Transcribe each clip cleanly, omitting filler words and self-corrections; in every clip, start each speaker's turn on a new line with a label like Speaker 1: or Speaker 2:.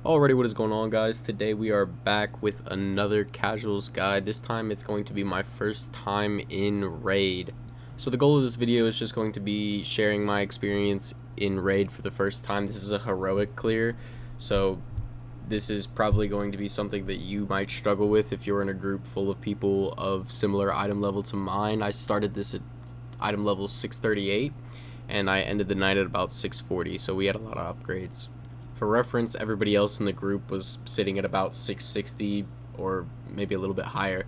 Speaker 1: Alrighty, what is going on, guys? Today we are back with another casuals guide. This time it's going to be my first time in raid. So the goal of this video is just going to be sharing my experience in raid for the first time. This is a heroic clear, so this is probably going to be something that you might struggle with if you're in a group full of people of similar item level to mine. I started this at item level 638 and I ended the night at about 640, so we had a lot of upgrades. For reference, everybody else in the group was sitting at about 660 or maybe a little bit higher.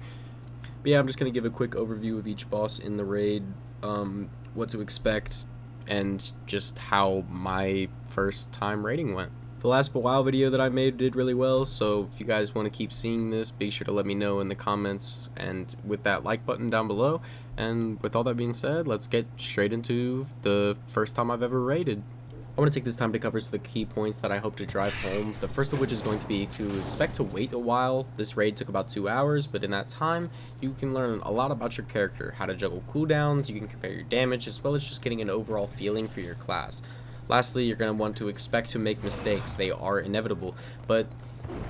Speaker 1: But yeah, I'm just going to give a quick overview of each boss in the raid, what to expect, and just how my first time raiding went. The last while video that I made did really well, so if you guys want to keep seeing this, be sure to let me know in the comments and with that like button down below. And with all that being said, let's get straight into the first time I've ever raided. I want to take this time to cover some of the key points that I hope to drive home. The first of which is going to be to expect to wait a while. This raid took about 2 hours, but in that time, you can learn a lot about your character, how to juggle cooldowns, you can compare your damage, as well as just getting an overall feeling for your class. Lastly, you're going to want to expect to make mistakes. They are inevitable, but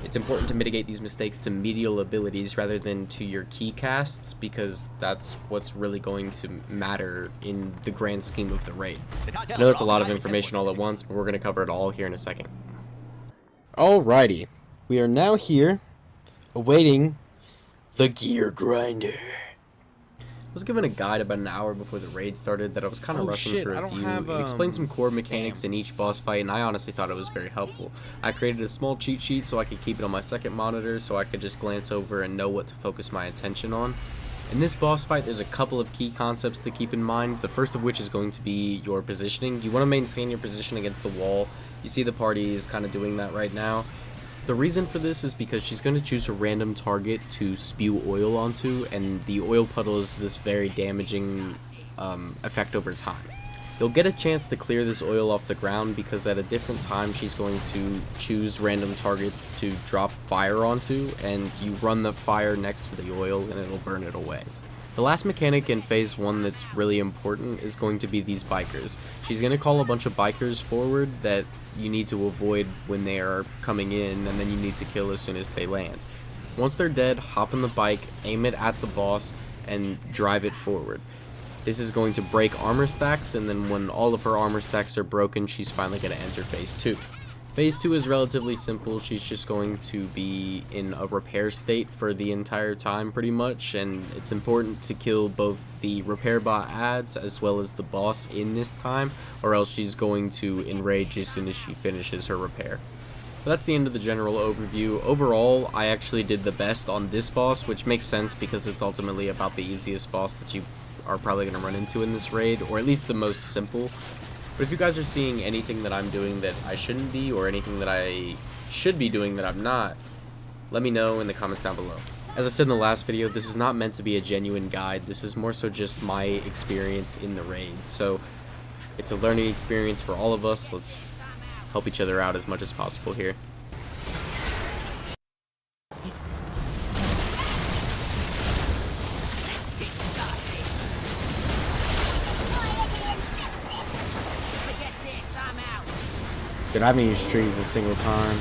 Speaker 1: it's important to mitigate these mistakes to medial abilities rather than to your key casts, because that's what's really going to matter in the grand scheme of the raid. I know that's a lot of information all at once, but we're going to cover it all here in a second. Alrighty, we are now here awaiting the gear grinder. I was given a guide about an hour before the raid started that I was kind of rushing to review. It explained some core mechanics in each boss fight, and I honestly thought it was very helpful. I created a small cheat sheet so I could keep it on my second monitor so I could just glance over and know what to focus my attention on. In this boss fight, there's a couple of key concepts to keep in mind, the first of which is going to be your positioning. You want to maintain your position against the wall. You see the party is kind of doing that right now. The reason for this is because she's going to choose a random target to spew oil onto, and the oil puddle is this very damaging effect over time. You'll get a chance to clear this oil off the ground because at a different time she's going to choose random targets to drop fire onto, and you run the fire next to the oil and it'll burn it away. The last mechanic in phase 1 that's really important is going to be these bikers. She's going to call a bunch of bikers forward that you need to avoid when they are coming in, and then you need to kill as soon as they land. Once they're dead, hop on the bike, aim it at the boss, and drive it forward. This is going to break armor stacks, and then when all of her armor stacks are broken, she's finally going to enter phase 2. Phase 2 is relatively simple. She's just going to be in a repair state for the entire time pretty much, and it's important to kill both the repair bot ads as well as the boss in this time, or else she's going to enrage as soon as she finishes her repair. But that's the end of the general overview. Overall, I actually did the best on this boss, which makes sense because it's ultimately about the easiest boss that you are probably going to run into in this raid, or at least the most simple. But if you guys are seeing anything that I'm doing that I shouldn't be, or anything that I should be doing that I'm not, let me know in the comments down below. As I said in the last video, this is not meant to be a genuine guide. This is more so just my experience in the raid. So it's a learning experience for all of us. Let's help each other out as much as possible here. Dude, I haven't used trees a single time.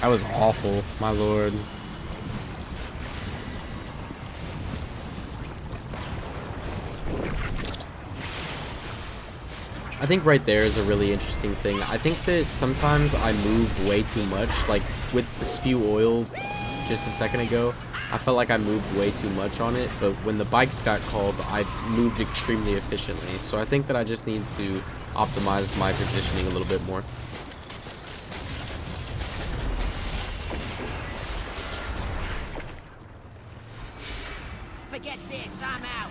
Speaker 1: That was awful, my lord. I think right there is a really interesting thing. I think that sometimes I move way too much, like with the spew oil just a second ago. I felt like I moved way too much on it, but when the bikes got called, I moved extremely efficiently. So I think that I just need to optimize my positioning a little bit more.
Speaker 2: Forget this, I'm out.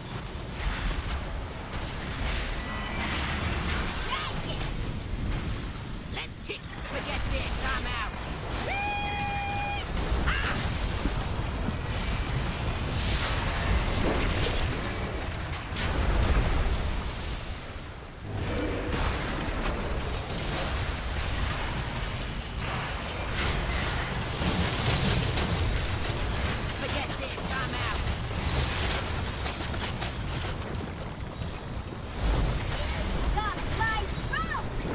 Speaker 2: Let's kick. Forget this, I'm out. Forget this, I'm out.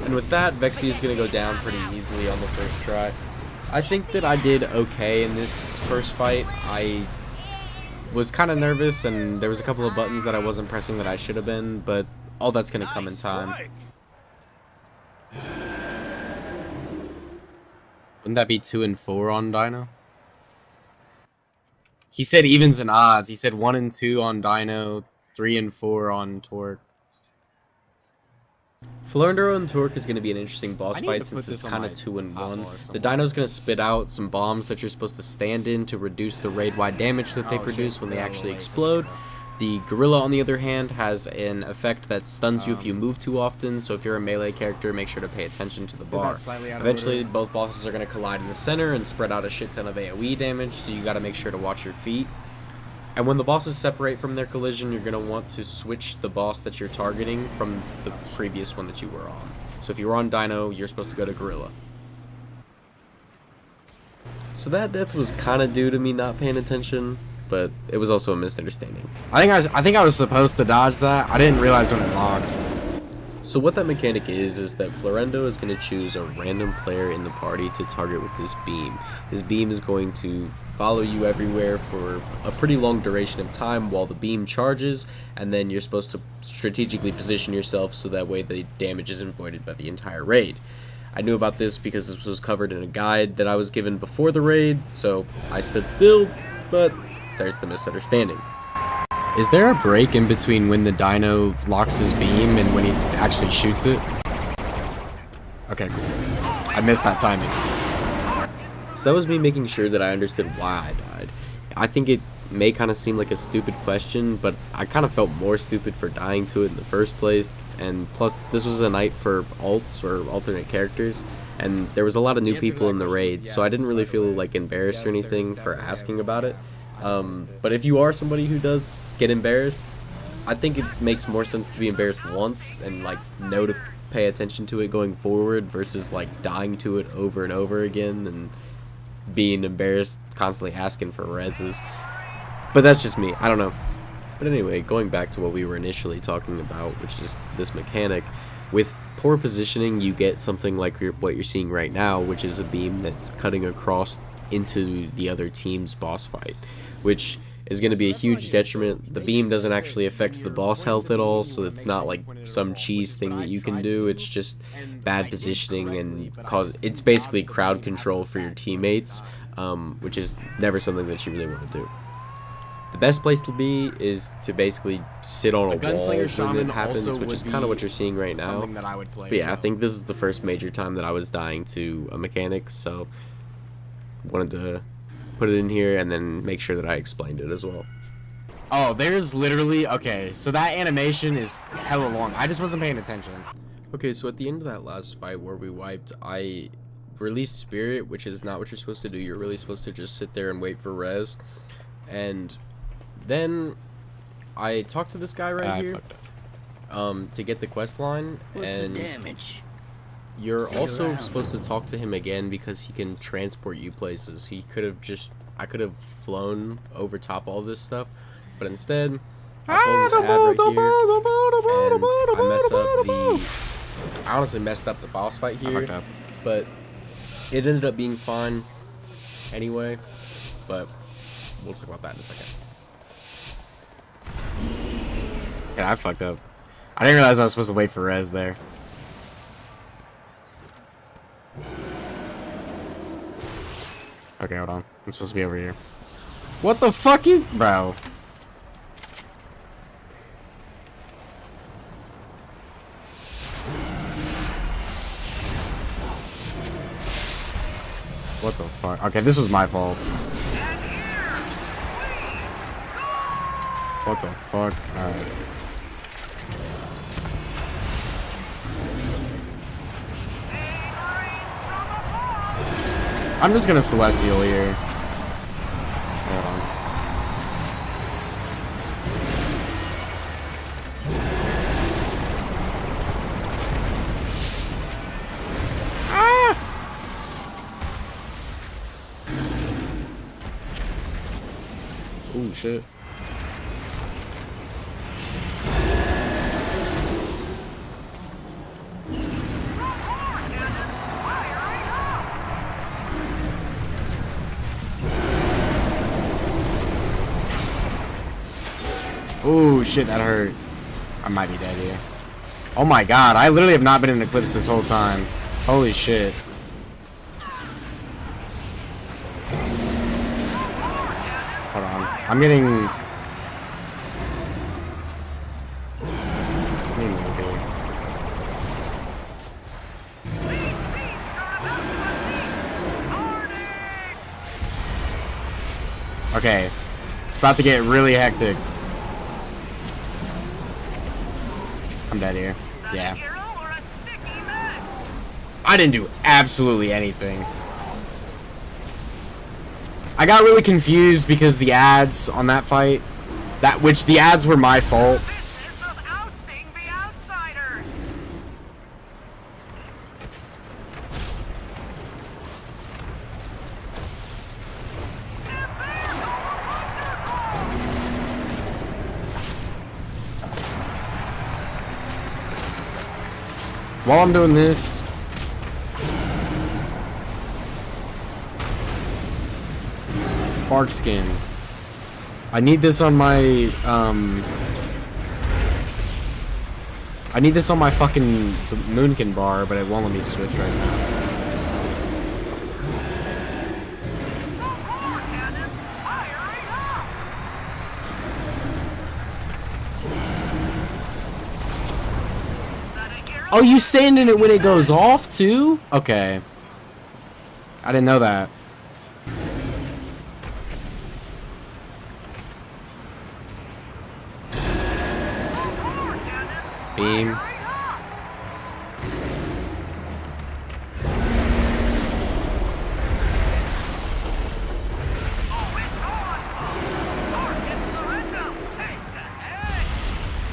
Speaker 1: And with that, Vexy is going to go down pretty easily on the first try. I think that I did okay in this first fight. I was kind of nervous, and there was a couple of buttons that I wasn't pressing that I should have been, but all that's going to come in time. Wouldn't that be 2 and 4 on Dino? He said evens and odds. He said 1 and 2 on Dino, 3 and 4 on Torque. Florendoro and Torque is going to be an interesting boss fight since it's kind of 2 and 1. The Dino's going to spit out some bombs that you're supposed to stand in to reduce the raid-wide damage that they produce when they actually explode. The Gorilla, on the other hand, has an effect that stuns you if you move too often, so if you're a melee character, make sure to pay attention to the bar. Eventually, both bosses are going to collide in the center and spread out a shit ton of AoE damage, so you got to make sure to watch your feet. And when the bosses separate from their collision, you're going to want to switch the boss that you're targeting from the previous one that you were on. So if you were on Dino, you're supposed to go to Gorilla. So that death was kind of due to me not paying attention, but it was also a misunderstanding.
Speaker 3: I think I was supposed to dodge that. I didn't realize when it locked.
Speaker 1: So what that mechanic is that Florendo is going to choose a random player in the party to target with this beam. This beam is going to follow you everywhere for a pretty long duration of time while the beam charges, and then you're supposed to strategically position yourself so that way the damage isn't voided by the entire raid. I knew about this because this was covered in a guide that I was given before the raid, so I stood still, but there's the misunderstanding.
Speaker 3: Is there a break in between when the Dino locks his beam and when he actually shoots it? Okay, cool. I missed that timing.
Speaker 1: So that was me making sure that I understood why I died. I think it may kind of seem like a stupid question, but I kind of felt more stupid for dying to it in the first place. And plus, this was a night for alts, or alternate characters, and there was a lot of new people in the raid, so I didn't really feel like embarrassed or anything for asking about it. But if you are somebody who does get embarrassed, I think it makes more sense to be embarrassed once and like know to pay attention to it going forward versus like dying to it over and over again and being embarrassed, constantly asking for reses. But that's just me, I don't know. But anyway, going back to what we were initially talking about, which is this mechanic, with poor positioning you get something like what you're seeing right now, which is a beam that's cutting across into the other team's boss fight, which is going to be a huge detriment. The beam doesn't actually affect the boss health at all, so it's not like some cheese thing that you can do. It's just bad positioning, and it's basically crowd control for your teammates, which is never something that you really want to do. The best place to be is to basically sit on a wall when it happens, which is kind of what you're seeing right now. But yeah, I think this is the first major time that I was dying to a mechanic, so wanted to put it in here and then make sure that I explained it as well.
Speaker 3: Oh, there's literally... Okay, so that animation is hella long. I just wasn't paying attention.
Speaker 1: Okay, so at the end of that last fight where we wiped, I released Spirit, which is not what you're supposed to do. You're really supposed to just sit there and wait for res. And then I talked to this guy right here to get the quest line. And you're also supposed to talk to him again because he can transport you places. I could have flown over top all this stuff, but instead I pulled this ad right here, and I honestly messed up the boss fight here, but it ended up being fine anyway, but we'll talk about that in a second.
Speaker 3: Yeah, I fucked up. I didn't realize I was supposed to wait for res there. Okay, hold on. I'm supposed to be over here. What the fuck is... Bro. What the fuck? Okay, this was my fault. What the fuck? Alright. I'm just gonna Celestial here. Hold on. Ah! Oh shit. Oh shit, that hurt. I might be dead here. Oh my god, I literally have not been in Eclipse this whole time. Holy shit. Hold on. I'm getting... Okay. About to get really hectic. I'm dead here. Yeah. I didn't do absolutely anything. I got really confused because the ads on that fight, the ads were my fault. While I'm doing this, Bark Skin. I need this on my I need this on my fucking Moonkin bar, but it won't let me switch right now. Oh, you stand in it when it goes off too? Okay. I didn't know that. Beam.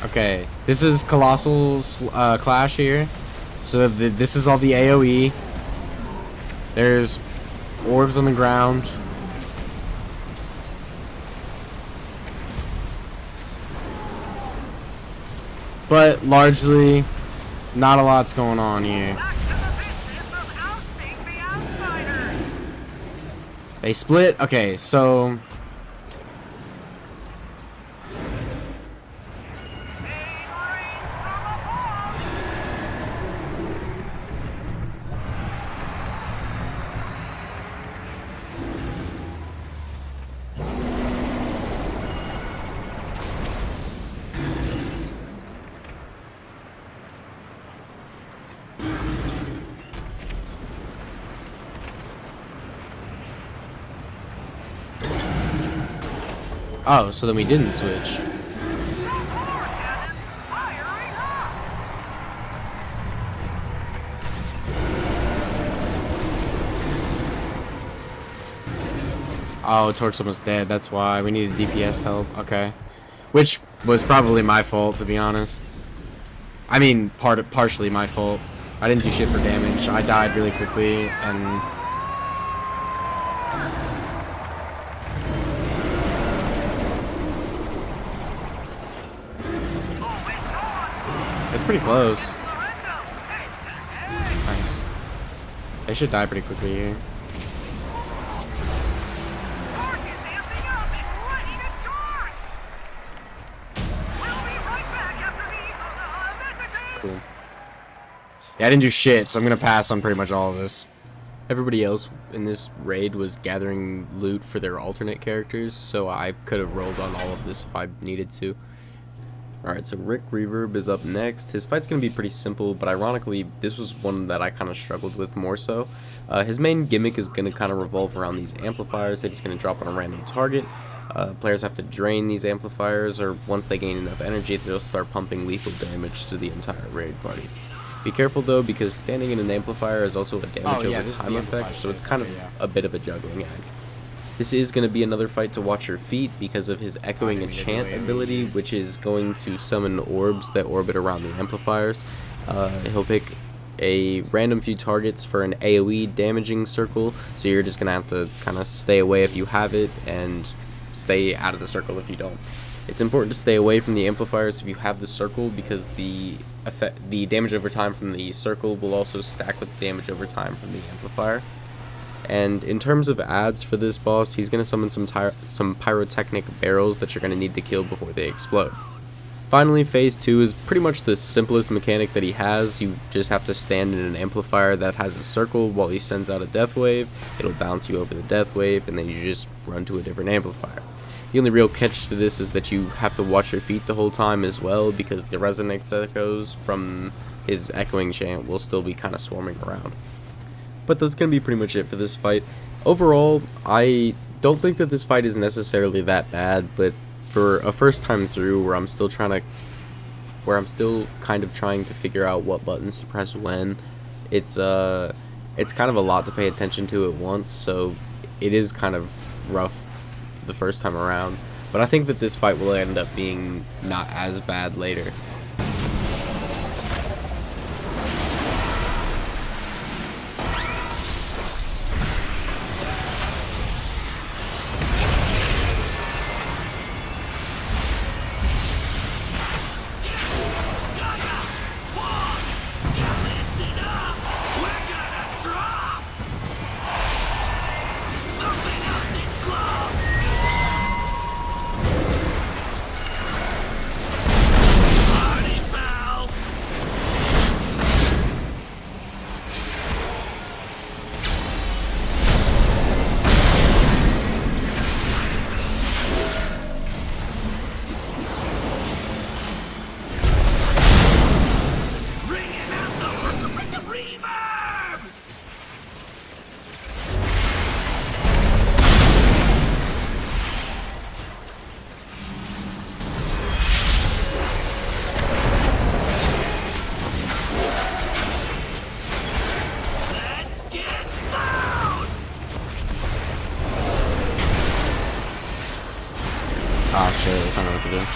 Speaker 3: Okay, this is Colossal Clash here. So this is all the AoE. There's orbs on the ground. But largely, not a lot's going on here. They split? Okay, so... Oh, so then we didn't switch. Oh, Torque's almost dead. That's why we needed DPS help. Okay, which was probably my fault, to be honest. I mean, partially my fault. I didn't do shit for damage. I died really quickly, and it's pretty close. Nice. They should die pretty quickly here. Cool. Yeah, I didn't do shit, so I'm gonna pass on pretty much all of this.
Speaker 1: Everybody else in this raid was gathering loot for their alternate characters, so I could have rolled on all of this if I needed to. Alright, so Rick Reverb is up next. His fight's going to be pretty simple, but ironically, this was one that I kind of struggled with more so. His main gimmick is going to kind of revolve around these amplifiers that he's going to drop on a random target. Players have to drain these amplifiers, or once they gain enough energy, they'll start pumping lethal damage to the entire raid party. Be careful though, because standing in an amplifier is also a damage over time effect, so it's kind of a bit of a juggling act. This is going to be another fight to watch your feet because of his echoing enchant ability, which is going to summon orbs that orbit around the amplifiers. He'll pick a random few targets for an AoE damaging circle, so you're just going to have to kind of stay away if you have it and stay out of the circle if you don't. It's important to stay away from the amplifiers if you have the circle, because the damage over time from the circle will also stack with the damage over time from the amplifier. And in terms of adds for this boss, he's going to summon some pyrotechnic barrels that you're going to need to kill before they explode. Finally, phase 2 is pretty much the simplest mechanic that he has. You just have to stand in an amplifier that has a circle while he sends out a death wave. It'll bounce you over the death wave, and then you just run to a different amplifier. The only real catch to this is that you have to watch your feet the whole time as well, because the resonance echoes from his echoing chant will still be kind of swarming around. But that's going to be pretty much it for this fight. Overall, I don't think that this fight is necessarily that bad, but for a first time through where I'm still kind of trying to figure out what buttons to press when, it's kind of a lot to pay attention to at once, so it is kind of rough the first time around. But I think that this fight will end up being not as bad later.
Speaker 3: Oh shit, that's not what to do.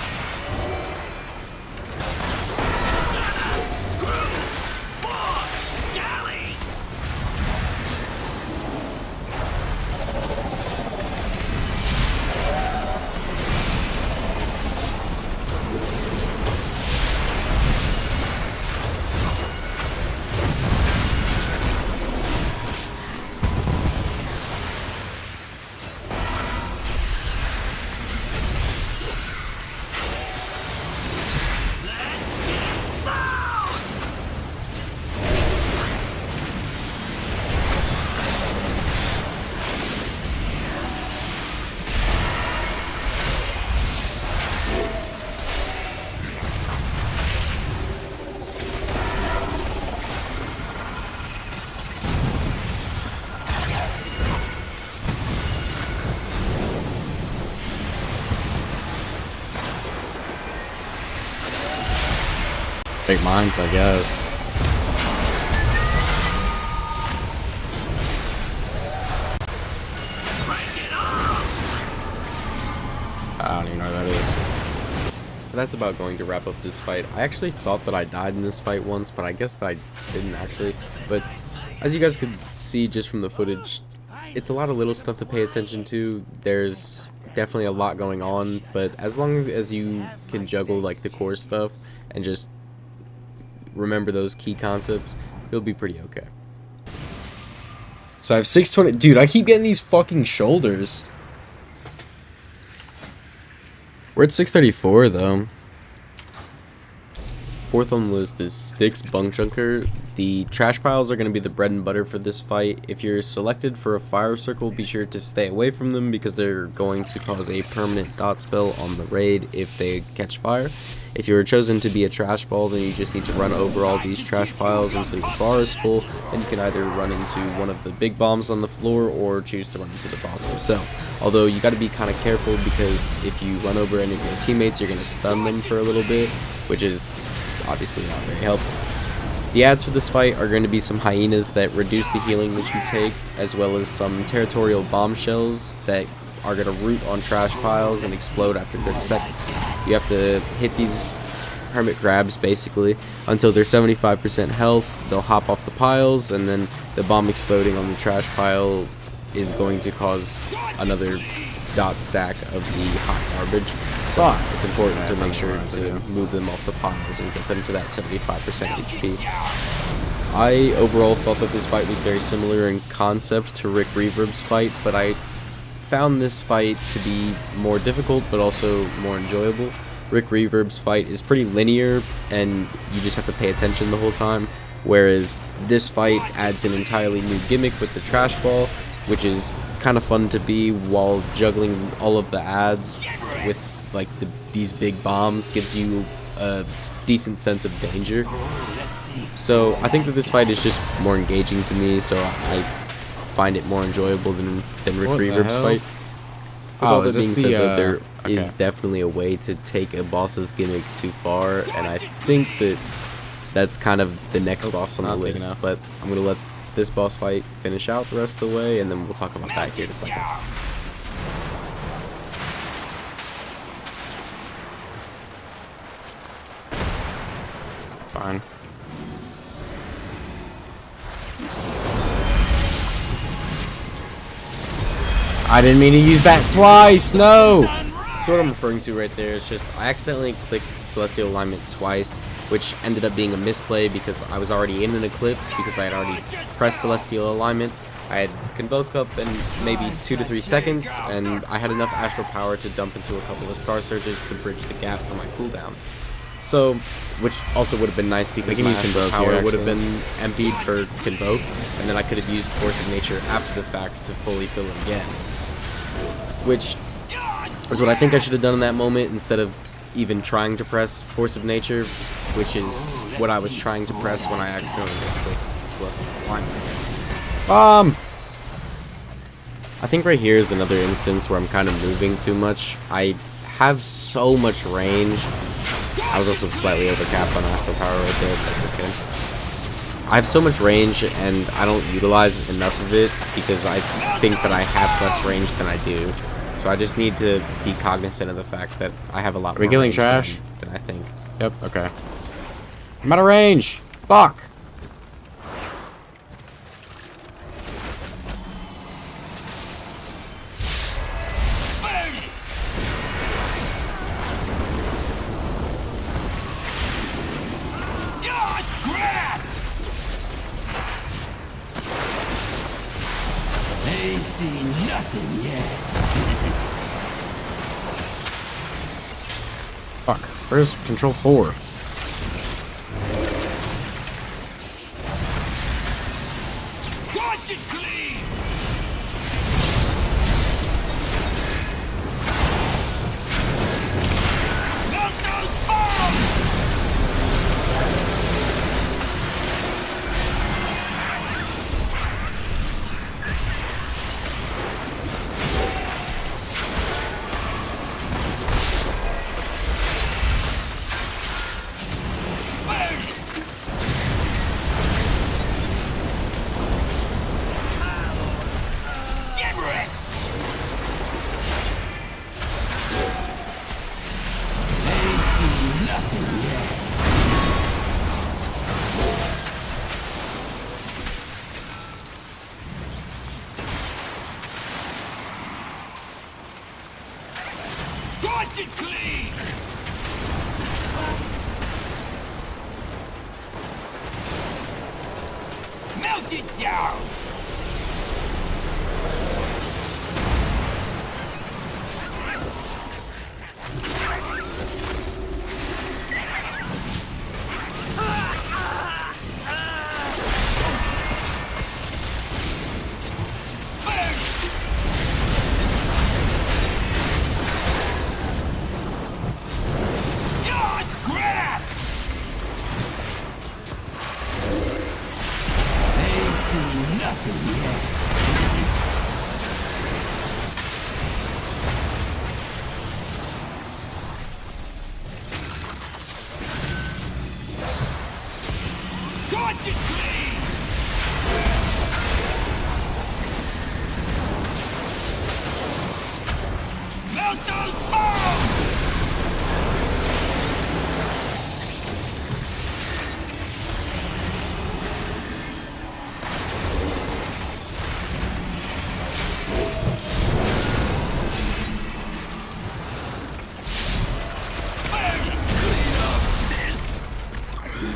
Speaker 3: Big minds, I guess. I don't even know what that is.
Speaker 1: But that's about going to wrap up this fight. I actually thought that I died in this fight once, but I guess that I didn't actually. But as you guys could see just from the footage, it's a lot of little stuff to pay attention to. There's definitely a lot going on, but as long as you can juggle like the core stuff and just remember those key concepts, you'll be pretty okay. So I have 620. Dude, I keep getting these fucking shoulders. We're at 634 though. fourth on the list is Styx Bunk Junker. The trash piles are going to be the bread and butter for this fight. If you're selected for a fire circle, be sure to stay away from them because they're going to cause a permanent dot spell on the raid if they catch fire. If you're chosen to be a trash ball, then you just need to run over all these trash piles until your bar is full, and you can either run into one of the big bombs on the floor or choose to run into the boss himself. Although you got to be kind of careful because if you run over any of your teammates, you're going to stun them for a little bit, which is obviously not very helpful. The ads for this fight are going to be some hyenas that reduce the healing that you take, as well as some territorial bombshells that are going to root on trash piles and explode after 30 seconds. You have to hit these hermit crabs basically until they're 75% health. They'll hop off the piles, and then the bomb exploding on the trash pile is going to cause another dot stack of the hot garbage. So it's important to make sure to move them off the piles and get them to that 75% HP. I overall thought that this fight was very similar in concept to Rick Reverb's fight, but I found this fight to be more difficult but also more enjoyable. Rick Reverb's fight is pretty linear and you just have to pay attention the whole time, whereas this fight adds an entirely new gimmick with the trash ball, which is kind of fun to be while juggling all of the ads with like these big bombs. Gives you a decent sense of danger. So I think that this fight is just more engaging to me, so I find it more enjoyable than Rick Reverb's fight. With all that being said, though, there is definitely a way to take a boss's gimmick too far, and I think that that's kind of the next boss on the list. But I'm going to let this boss fight finish out the rest of the way, and then we'll talk about that here in a second.
Speaker 3: Fine. I didn't mean to use that twice, no!
Speaker 1: So what I'm referring to right there is just I accidentally clicked Celestial Alignment twice, which ended up being a misplay because I was already in an Eclipse because I had already pressed Celestial Alignment. I had Convoke up in maybe 2 to 3 seconds, and I had enough Astral Power to dump into a couple of Star Surges to bridge the gap for my cooldown. So, which also would have been nice because my Astral Power would have been emptied for Convoke, and then I could have used Force of Nature after the fact to fully fill it again. Which is what I think I should have done in that moment instead of even trying to press Force of Nature, which is what I was trying to press when I accidentally misclicked Celestial Alignment. I think right here is another instance where I'm kind of moving too much. I have so much range. I was also slightly overcapped on Astral Power right there, but that's okay. I have so much range and I don't utilize enough of it because I think that I have less range than I do. So I just need to be cognizant of the fact that I have a lot more range
Speaker 3: trash
Speaker 1: than I think.
Speaker 3: Yep, okay. I'm out of range. Fuck.
Speaker 4: Ain't seen nothing yet.
Speaker 3: Fuck. Where's Control 4?
Speaker 4: Watch it clean. Knock those bombs. Get wrecked. Ain't seen nothing yet. Watch it clean. Melt it down. nothing yet. Got it clean! Melt those bombs!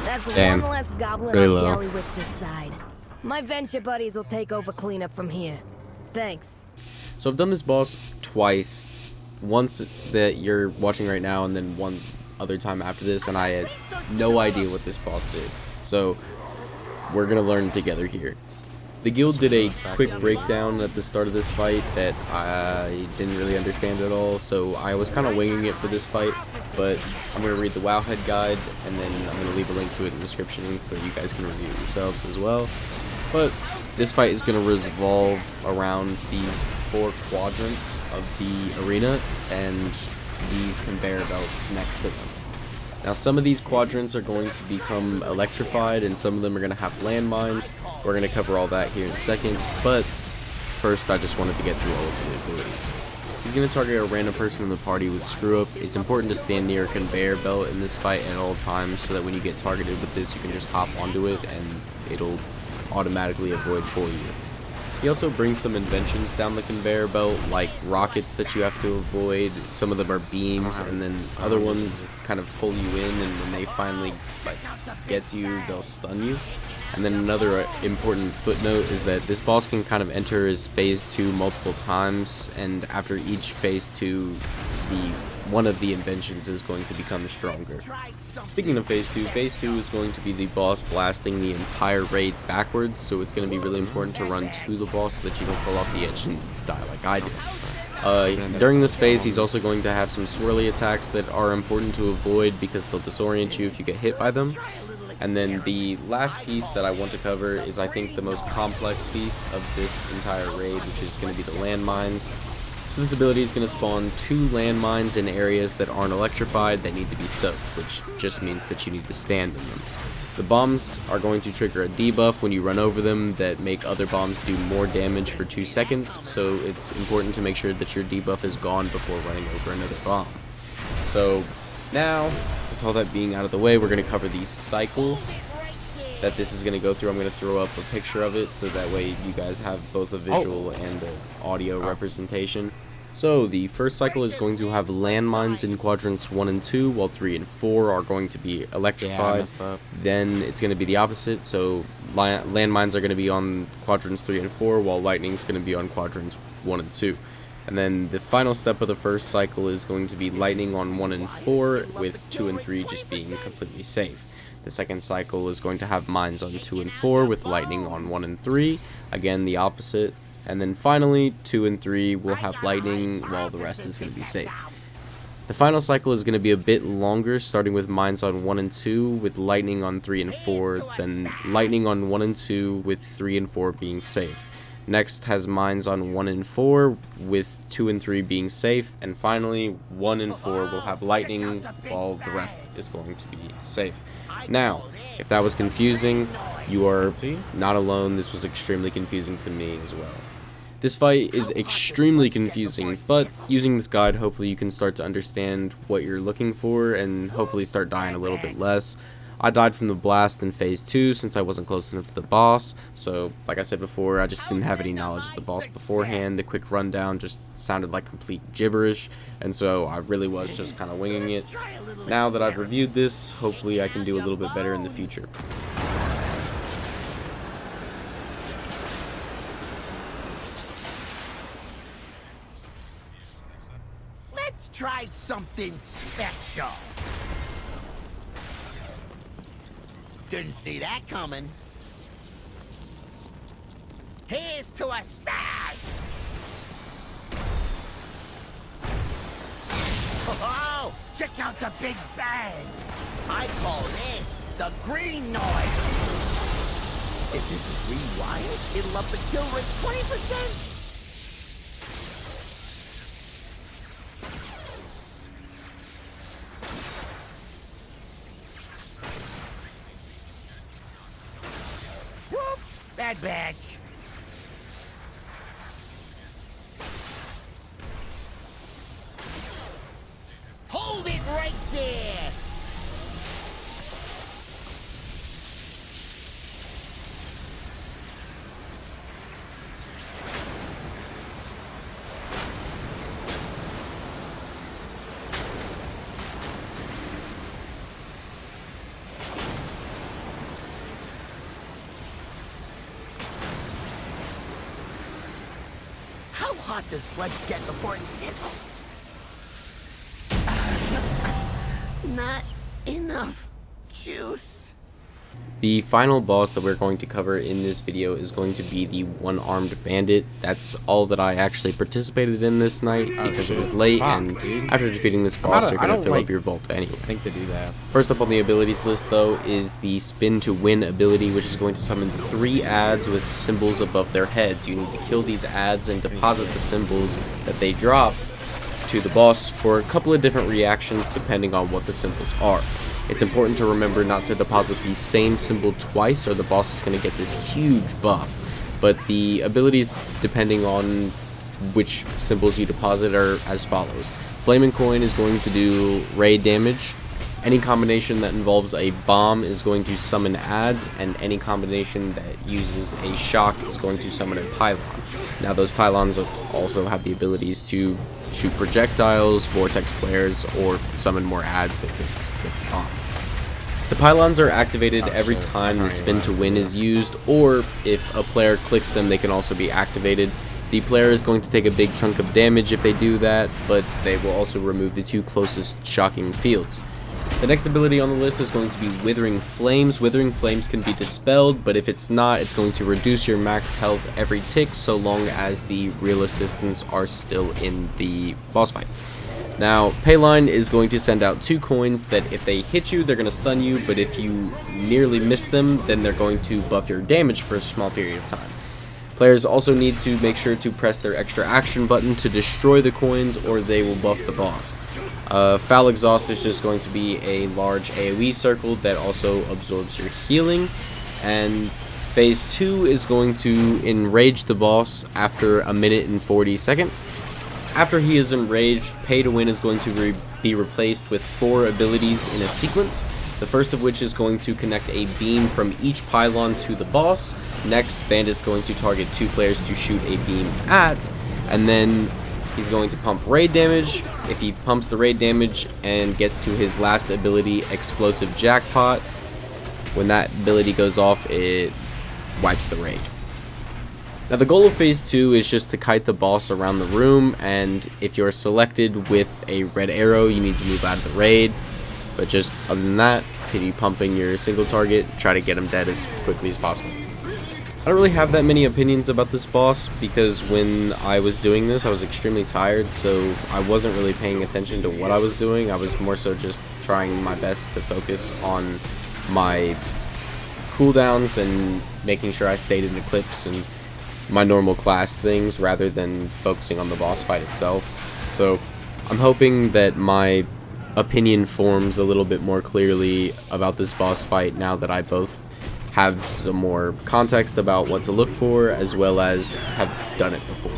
Speaker 5: That's
Speaker 3: Damn.
Speaker 5: one less goblin
Speaker 3: Really
Speaker 5: on
Speaker 3: low.
Speaker 5: Galleywitz's side. My venture buddies will take over cleanup from here. Thanks.
Speaker 1: So I've done this boss twice. Once that you're watching right now, and then one other time after this, and I had no idea what this boss did. So we're gonna learn together here. The guild did a quick breakdown at the start of this fight that I didn't really understand at all, so I was kind of winging it for this fight, but I'm going to read the Wowhead guide, and then I'm going to leave a link to it in the description so that you guys can review it yourselves as well. But this fight is going to revolve around these 4 quadrants of the arena and these conveyor belts next to them. Now, some of these quadrants are going to become electrified, and some of them are going to have landmines. We're going to cover all that here in a second, but first I just wanted to get through all of the abilities. He's going to target a random person in the party with Screw Up. It's important to stand near a conveyor belt in this fight at all times so that when you get targeted with this, you can just hop onto it and it'll automatically avoid for you. He also brings some inventions down the conveyor belt, like rockets that you have to avoid. Some of them are beams, and then other ones kind of pull you in, and when they finally get to you, they'll stun you. And then another important footnote is that this boss can kind of enter his phase 2 multiple times, and after each phase 2, one of the inventions is going to become stronger. Speaking of phase 2 is going to be the boss blasting the entire raid backwards, so it's going to be really important to run to the boss so that you don't fall off the edge and die like I did. During this phase, he's also going to have some swirly attacks that are important to avoid because they'll disorient you if you get hit by them. And then the last piece that I want to cover is, I think, the most complex piece of this entire raid, which is going to be the landmines. So this ability is going to spawn 2 landmines in areas that aren't electrified that need to be soaked, which just means that you need to stand in them. The bombs are going to trigger a debuff when you run over them that make other bombs do more damage for 2 seconds, so it's important to make sure that your debuff is gone before running over another bomb. So now, with all that being out of the way, we're going to cover the cycle that this is going to go through. I'm going to throw up a picture of it so that way you guys have both a visual and an audio representation. So the first cycle is going to have landmines in quadrants 1 and 2, while 3 and 4 are going to be electrified. Then it's going to be the opposite, so landmines are going to be on quadrants 3 and 4, while lightning is going to be on quadrants 1 and 2. And then the final step of the first cycle is going to be lightning on 1 and 4, with 2 and 3 just being completely safe. The second cycle is going to have mines on 2 and 4 with lightning on 1 and 3, again the opposite. And then finally 2 and 3 will have lightning while the rest is going to be safe. The final cycle is going to be a bit longer, starting with mines on 1 and 2 with lightning on 3 and 4, then lightning on 1 and 2 with 3 and 4 being safe. Next has mines on 1 and 4 with 2 and 3 being safe, and finally 1 and 4 will have lightning while the rest is going to be safe. Now, if that was confusing, you are not alone. This was extremely confusing to me as well. This fight is extremely confusing, but using this guide, hopefully you can start to understand what you're looking for and hopefully start dying a little bit less. I died from the blast in phase 2 since I wasn't close enough to the boss, so like I said before, I just didn't have any knowledge of the boss beforehand. The quick rundown just sounded like complete gibberish, and so I really was just kind of winging it. Now that I've reviewed this, hopefully I can do a little bit better in the future.
Speaker 6: Let's try something special. Didn't see that coming. Here's to a smash! Oh, check out the big bang! I call this the green noise! If this is rewired, it'll up the kill rate 20%. Whoops! Bad batch. Hold it right there! How hot does flesh get before it sizzles? Not enough juice.
Speaker 1: The final boss that we're going to cover in this video is going to be the one-armed bandit. That's all that I actually participated in this night because it was late, and after defeating this boss, you're going to fill up your vault anyway.
Speaker 3: I think to do that.
Speaker 1: First up on the abilities list, though, is the Spin to Win ability, which is going to summon 3 ads with symbols above their heads. You need to kill these ads and deposit the symbols that they drop to the boss for a couple of different reactions depending on what the symbols are. It's important to remember not to deposit the same symbol twice or the boss is going to get this huge buff. But the abilities, depending on which symbols you deposit, are as follows. Flaming Coin is going to do raid damage. Any combination that involves a bomb is going to summon ads, and any combination that uses a shock is going to summon a pylon. Now those pylons also have the abilities to shoot projectiles, vortex flares, or summon more ads if it's with a bomb. The pylons are activated every time the Spin to Win is used, or if a player clicks them, they can also be activated. The player is going to take a big chunk of damage if they do that, but they will also remove the 2 closest shocking fields. The next ability on the list is going to be Withering Flames. Withering Flames can be dispelled, but if it's not, it's going to reduce your max health every tick so long as the real assistants are still in the boss fight. Now, Payline is going to send out 2 coins that if they hit you, they're going to stun you, but if you nearly miss them, then they're going to buff your damage for a small period of time. Players also need to make sure to press their extra action button to destroy the coins, or they will buff the boss. Foul Exhaust is just going to be a large AoE circle that also absorbs your healing, and Phase 2 is going to enrage the boss after 1 minute and 40 seconds. After he is enraged, Pay to Win is going to be replaced with 4 abilities in a sequence. The first of which is going to connect a beam from each pylon to the boss. Next, Bandit's going to target 2 players to shoot a beam at, and then he's going to pump raid damage. If he pumps the raid damage and gets to his last ability, Explosive Jackpot, when that ability goes off, it wipes the raid. Now the goal of Phase 2 is just to kite the boss around the room, and if you're selected with a red arrow, you need to move out of the raid. But just other than that, continue pumping your single target, try to get him dead as quickly as possible. I don't really have that many opinions about this boss because when I was doing this, I was extremely tired, so I wasn't really paying attention to what I was doing. I was more so just trying my best to focus on my cooldowns and making sure I stayed in Eclipse and my normal class things rather than focusing on the boss fight itself. So I'm hoping that my opinion forms a little bit more clearly about this boss fight now that I both have some more context about what to look for as well as have done it before.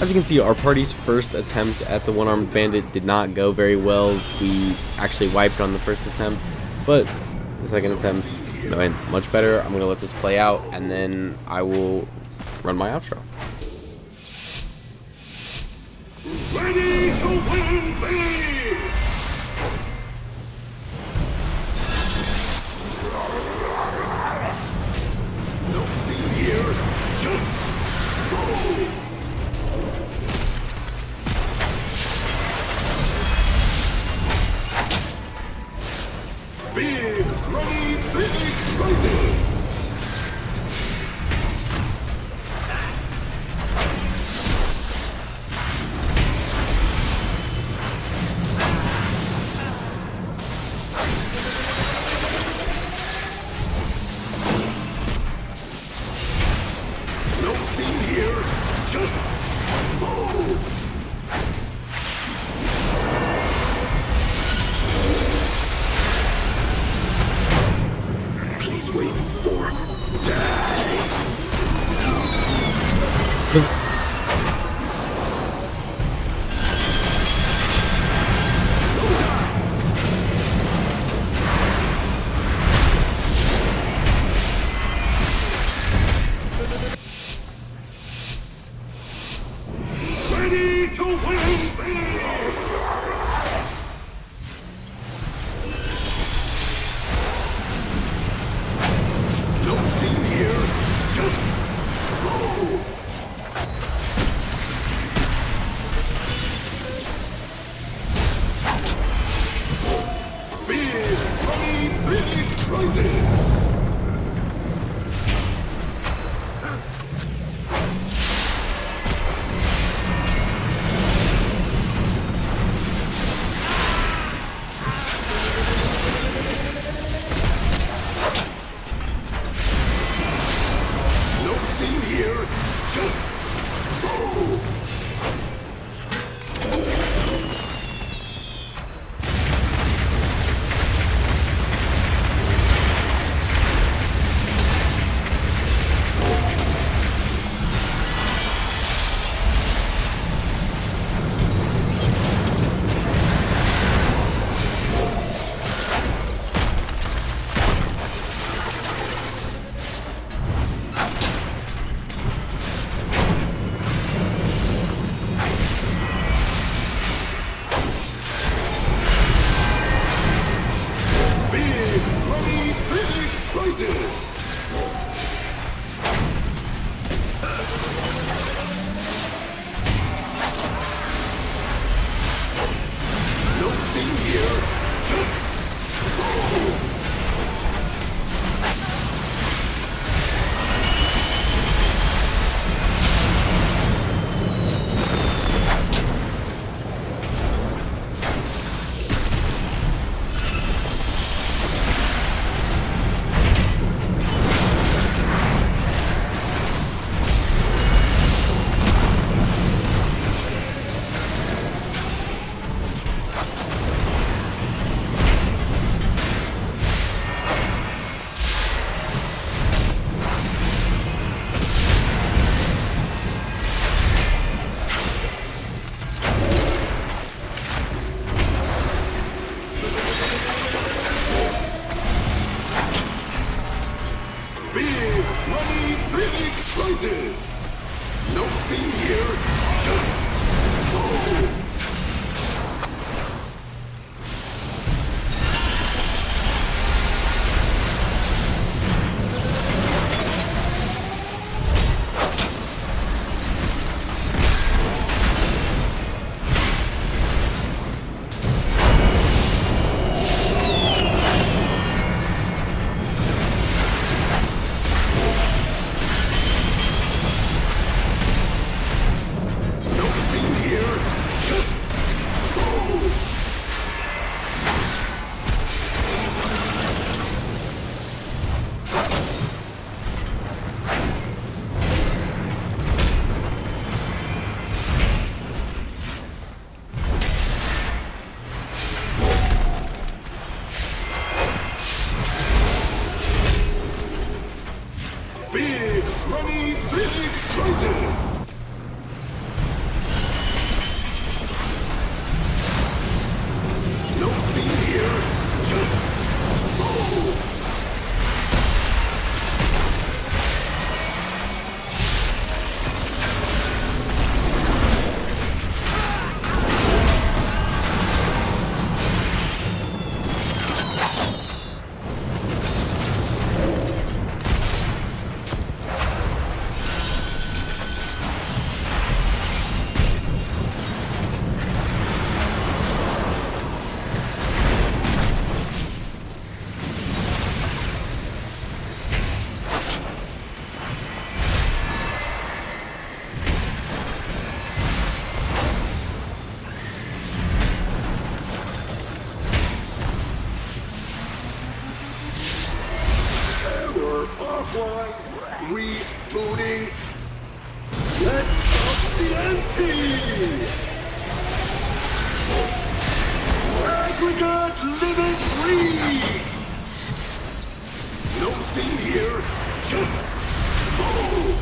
Speaker 1: As you can see, our party's first attempt at the one-armed bandit did not go very well. We actually wiped on the first attempt, but the second attempt went much better. I'm going to let this play out and then I will run my outro.
Speaker 4: Ready to win big! No fear here. Just go! Big, ready, big, ready! just waiting for. Die! Ready to win big! No team here, just go! Big, money, big prizes! No team here, just go! Big money, big prizes! No team here, just go! Big money, big prizes! No team here, just go! No team here, just go! Big money, big prizes! No team here, just go! Error offline, rebooting. Let's up the ante! Aggregate living free! No thing here. Just go.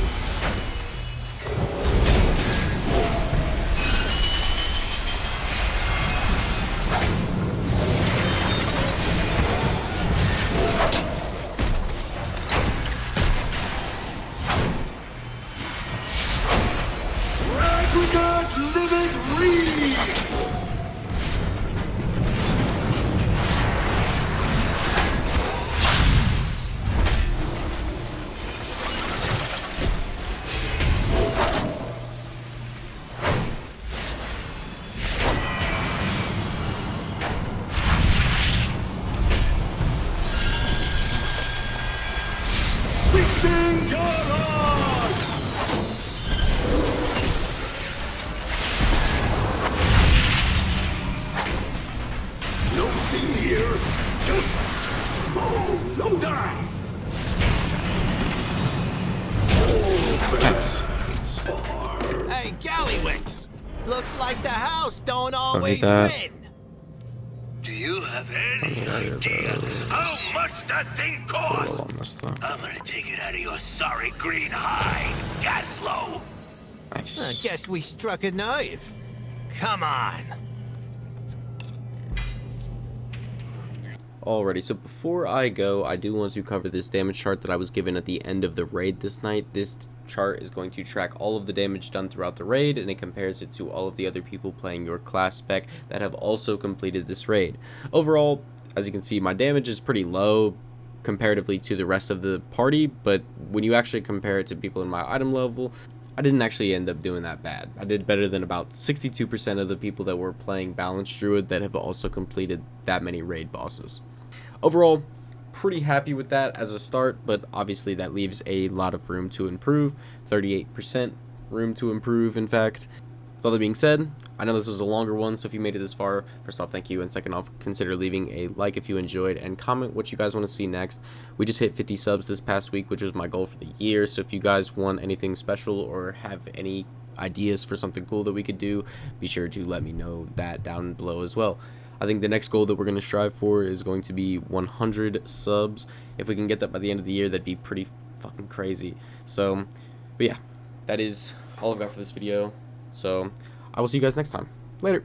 Speaker 4: Aggregate living reed. Fixing your on! No thing here. Just go. No die.
Speaker 3: Nice.
Speaker 6: Hey, Gallywix! Looks like the house don't always
Speaker 3: that.
Speaker 6: win.
Speaker 4: Do you have any idea how much that thing costs?
Speaker 3: On this though.
Speaker 4: I'm gonna take it out of your sorry green hide, Gaslow.
Speaker 6: I
Speaker 3: Nice.
Speaker 6: guess we struck a nerve. Come on.
Speaker 1: Alrighty, so before I go, I do want to cover this damage chart that I was given at the end of the raid this night. This chart is going to track all of the damage done throughout the raid, and it compares it to all of the other people playing your class spec that have also completed this raid. Overall, as you can see, my damage is pretty low comparatively to the rest of the party, but when you actually compare it to people in my item level, I didn't actually end up doing that bad. I did better than about 62% of the people that were playing Balanced Druid that have also completed that many raid bosses. Overall, pretty happy with that as a start, but obviously that leaves a lot of room to improve. 38% room to improve, in fact. With all that being said, I know this was a longer one, so if you made it this far, first off, thank you, and second off, consider leaving a like if you enjoyed, and comment what you guys want to see next. We just hit 50 subs this past week, which was my goal for the year, so if you guys want anything special or have any ideas for something cool that we could do, be sure to let me know that down below as well. I think the next goal that we're going to strive for is going to be 100 subs. If we can get that by the end of the year, that'd be pretty fucking crazy. So, but yeah, that is all I've got for this video. So, I will see you guys next time. Later.